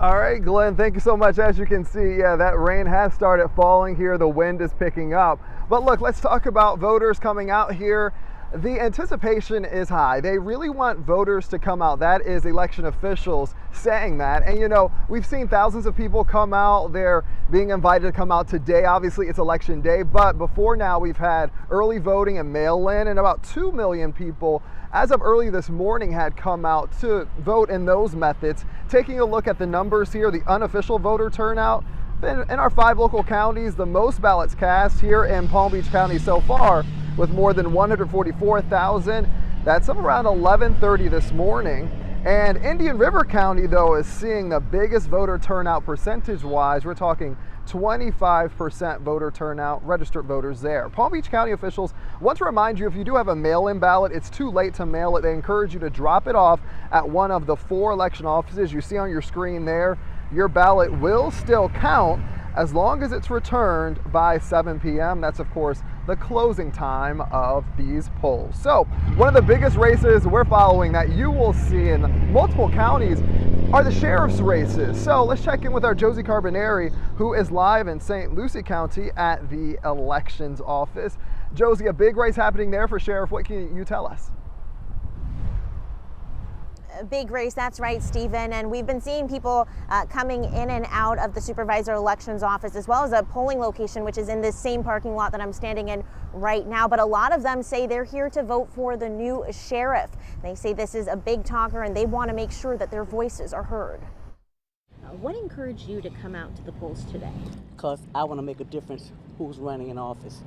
All right, Glenn, thank you so much. As you can see, yeah, that rain has started falling here. The wind is picking up. But look, let's talk about voters coming out here. The anticipation is high. They really want voters to come out. That is election officials saying that. And you know, we've seen thousands of people come out. They're being invited to come out today. Obviously, it's election day, but before now, we've had early voting and mail-in, and about 2 million people as of early this morning had come out to vote in those methods. Taking a look at the numbers here, the unofficial voter turnout, in our 5 local counties, the most ballots cast here in Palm Beach County so far, with more than 144,000. That's up around 11:30 this morning. And Indian River County, though, is seeing the biggest voter turnout percentage-wise. We're talking 25% voter turnout, registered voters there. Palm Beach County officials want to remind you, if you do have a mail-in ballot, it's too late to mail it. They encourage you to drop it off at one of the 4 election offices you see on your screen there. Your ballot will still count as long as it's returned by 7 p.m. That's, of course, the closing time of these polls. So one of the biggest races we're following that you will see in multiple counties are the sheriff's races. So let's check in with our Josie Carbonari, who is live in St. Lucie County at the elections office. Josie, a big race happening there for sheriff. What can you tell us? Big race, that's right, Stephen. And we've been seeing people coming in and out of the supervisor elections office, as well as a polling location, which is in this same parking lot that I'm standing in right now. But a lot of them say they're here to vote for the new sheriff. They say this is a big talker and they want to make sure that their voices are heard. What encouraged you to come out to the polls today? Because I want to make a difference who's running in office.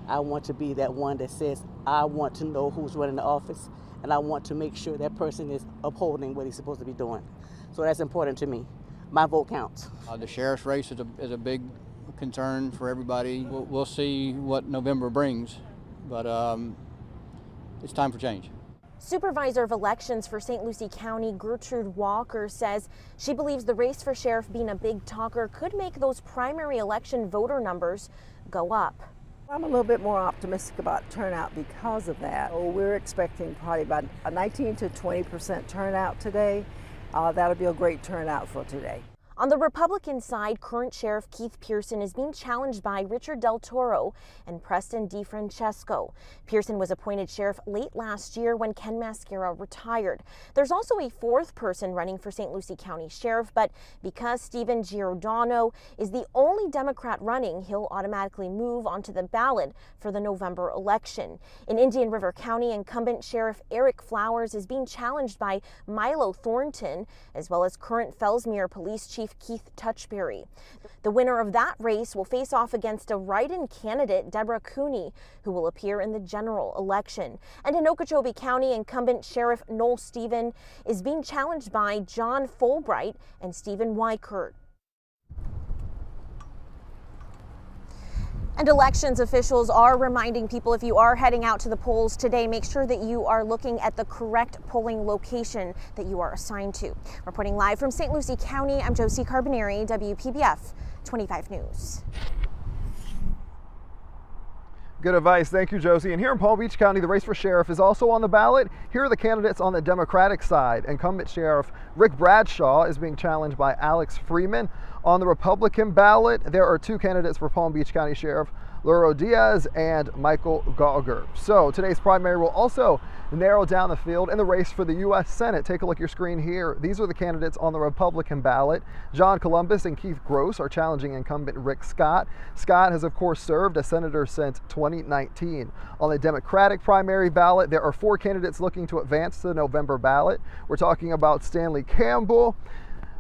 I want to be that one that says, I want to know who's running the office, and I want to make sure that person is upholding what he's supposed to be doing. So that's important to me. My vote counts. The sheriff's race is a big concern for everybody. We'll see what November brings, but it's time for change. Supervisor of Elections for St. Lucie County, Gertrude Walker, says she believes the race for sheriff being a big talker could make those primary election voter numbers go up. I'm a little bit more optimistic about turnout because of that. So we're expecting probably about a 19 to 20% turnout today. That'll be a great turnout for today. On the Republican side, current Sheriff Keith Pearson is being challenged by Richard Del Toro and Preston DeFrancesco. Pearson was appointed sheriff late last year when Ken Mascara retired. There's also a 4th person running for St. Lucie County Sheriff, but because Stephen Giordano is the only Democrat running, he'll automatically move onto the ballot for the November election. In Indian River County, incumbent Sheriff Eric Flowers is being challenged by Milo Thornton, as well as current Fellsmere Police Chief Keith Touchberry. The winner of that race will face off against a write-in candidate, Deborah Cooney, who will appear in the general election. And in Okeechobee County, incumbent Sheriff Noel Stephen is being challenged by John Fulbright and Stephen Weichert. And elections officials are reminding people, if you are heading out to the polls today, make sure that you are looking at the correct polling location that you are assigned to. Reporting live from St. Lucie County, I'm Josie Carbonari, WPBF 25 News. Good advice. Thank you, Josie. And here in Palm Beach County, the race for sheriff is also on the ballot. Here are the candidates on the Democratic side. Incumbent Sheriff Rick Bradshaw is being challenged by Alex Freeman. On the Republican ballot, there are 2 candidates for Palm Beach County Sheriff, Lauro Diaz and Michael Gauger. So today's primary will also narrow down the field in the race for the U.S. Senate. Take a look at your screen here. These are the candidates on the Republican ballot. John Columbus and Keith Gross are challenging incumbent Rick Scott. Scott has, of course, served as senator since 2019. On the Democratic primary ballot, there are 4 candidates looking to advance to the November ballot. We're talking about Stanley Campbell,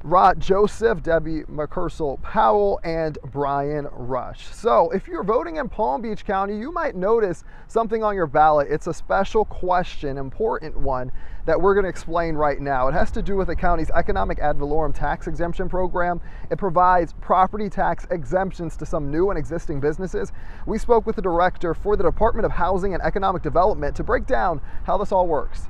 Rod Joseph, Debbie McCursell Powell, and Brian Rush. So if you're voting in Palm Beach County, you might notice something on your ballot. It's a special question, important one, that we're going to explain right now. It has to do with the county's economic ad valorem tax exemption program. It provides property tax exemptions to some new and existing businesses. We spoke with the director for the Department of Housing and Economic Development to break down how this all works.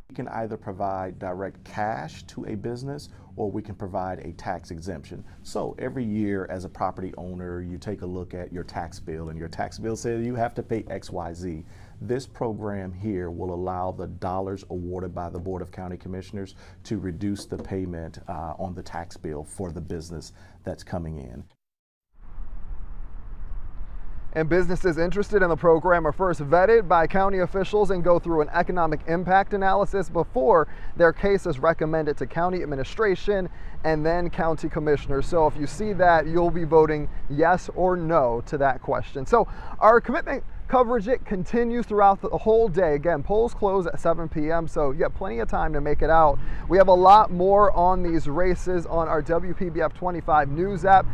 We can either provide direct cash to a business, or we can provide a tax exemption. So every year as a property owner, you take a look at your tax bill, and your tax bill says you have to pay XYZ. This program here will allow the dollars awarded by the Board of County Commissioners to reduce the payment on the tax bill for the business that's coming in. And businesses interested in the program are first vetted by county officials and go through an economic impact analysis before their case is recommended to county administration and then county commissioners. So if you see that, you'll be voting yes or no to that question. So our commitment coverage, it continues throughout the whole day. Again, polls close at 7 p.m., so you have plenty of time to make it out. We have a lot more on these races on our WPBF 25 news app.